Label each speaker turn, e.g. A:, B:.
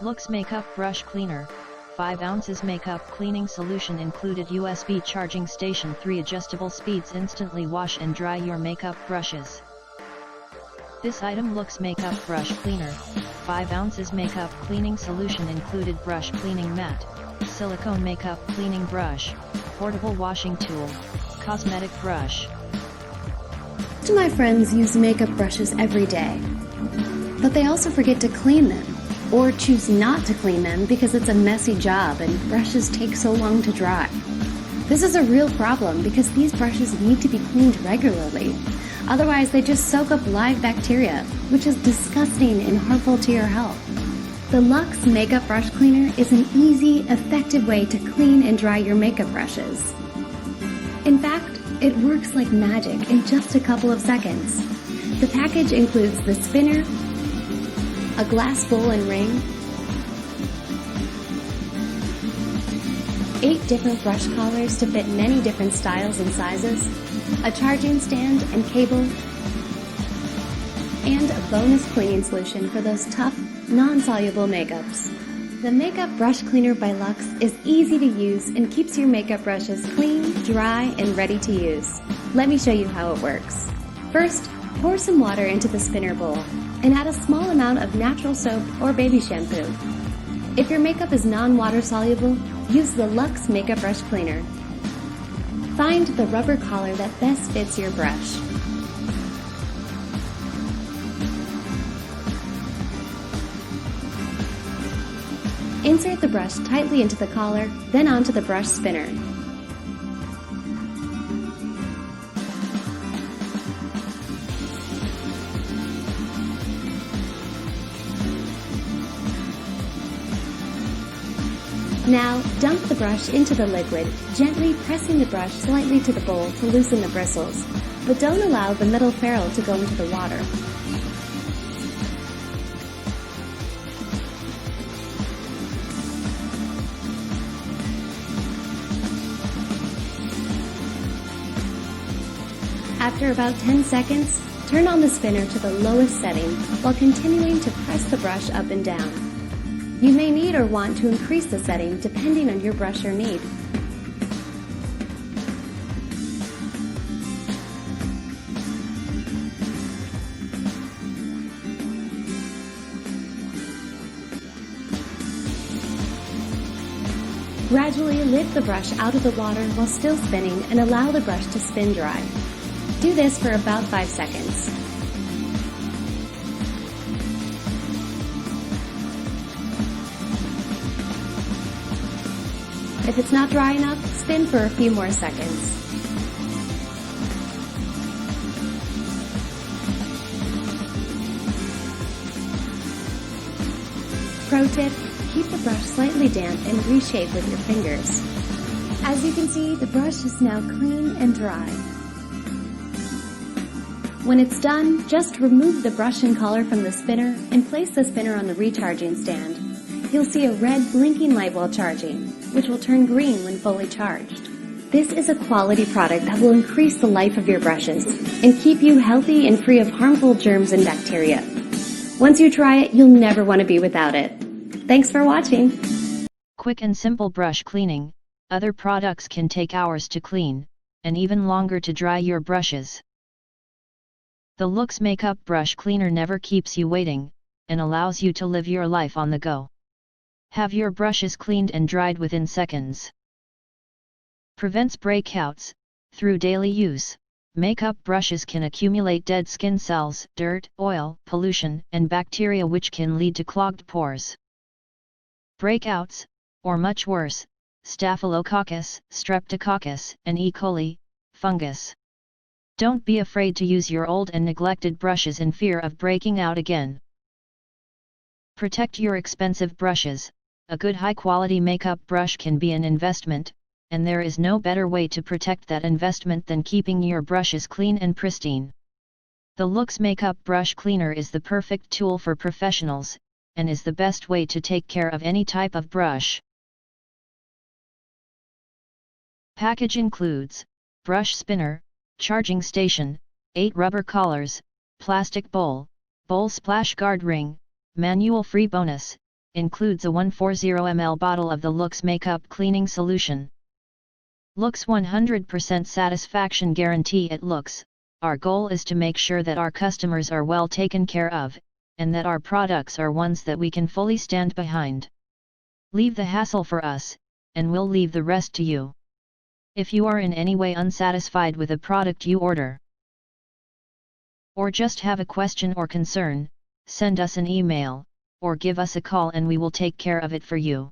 A: Luxe Makeup Brush Cleaner, 5 ounces makeup cleaning solution included USB charging station, 3 adjustable speeds, instantly wash and dry your makeup brushes. This item Luxe Makeup Brush Cleaner, 5 ounces makeup cleaning solution included brush cleaning mat, silicone makeup cleaning brush, portable washing tool, cosmetic brush.
B: Most of my friends use makeup brushes every day, but they also forget to clean them, or choose not to clean them because it's a messy job and brushes take so long to dry. This is a real problem because these brushes need to be cleaned regularly. Otherwise, they just soak up live bacteria, which is disgusting and harmful to your health. The Luxe Makeup Brush Cleaner is an easy, effective way to clean and dry your makeup brushes. In fact, it works like magic in just a couple of seconds. The package includes the spinner, a glass bowl and ring, 8 different brush collars to fit many different styles and sizes, a charging stand and cable, and a bonus cleaning solution for those tough, non-soluble makeups. The Makeup Brush Cleaner by Luxe is easy to use and keeps your makeup brushes clean, dry, and ready to use. Let me show you how it works. First, pour some water into the spinner bowl and add a small amount of natural soap or baby shampoo. If your makeup is non-water soluble, use the Luxe Makeup Brush Cleaner. Find the rubber collar that best fits your brush. Insert the brush tightly into the collar, then onto the brush spinner. Now, dump the brush into the liquid, gently pressing the brush slightly to the bowl to loosen the bristles, but don't allow the metal ferrule to go into the water. After about 10 seconds, turn on the spinner to the lowest setting while continuing to press the brush up and down. You may need or want to increase the setting depending on your brush or need. Gradually lift the brush out of the water while still spinning and allow the brush to spin dry. Do this for about 5 seconds. If it's not dry enough, spin for a few more seconds. Pro tip, keep the brush slightly damp and reshape with your fingers. As you can see, the brush is now clean and dry. When it's done, just remove the brush and collar from the spinner and place the spinner on the recharging stand. You'll see a red blinking light while charging, which will turn green when fully charged. This is a quality product that will increase the life of your brushes and keep you healthy and free of harmful germs and bacteria. Once you try it, you'll never want to be without it. Thanks for watching.
A: Quick and simple brush cleaning. Other products can take hours to clean, and even longer to dry your brushes. The Luxe Makeup Brush Cleaner never keeps you waiting, and allows you to live your life on the go. Have your brushes cleaned and dried within seconds. Prevents breakouts. Through daily use, makeup brushes can accumulate dead skin cells, dirt, oil, pollution, and bacteria, which can lead to clogged pores, breakouts, or much worse, Staphylococcus, Streptococcus, and E. coli, fungus. Don't be afraid to use your old and neglected brushes in fear of breaking out again. Protect your expensive brushes. A good high-quality makeup brush can be an investment, and there is no better way to protect that investment than keeping your brushes clean and pristine. The Luxe Makeup Brush Cleaner is the perfect tool for professionals, and is the best way to take care of any type of brush. Package includes brush spinner, charging station, 8 rubber collars, plastic bowl, bowl splash guard ring, manual free bonus, includes a 140 ml bottle of the Luxe Makeup Cleaning Solution. Luxe 100% Satisfaction Guarantee. At Luxe, our goal is to make sure that our customers are well taken care of, and that our products are ones that we can fully stand behind. Leave the hassle for us, and we'll leave the rest to you. If you are in any way unsatisfied with a product you order, or just have a question or concern, send us an email, or give us a call and we will take care of it for you.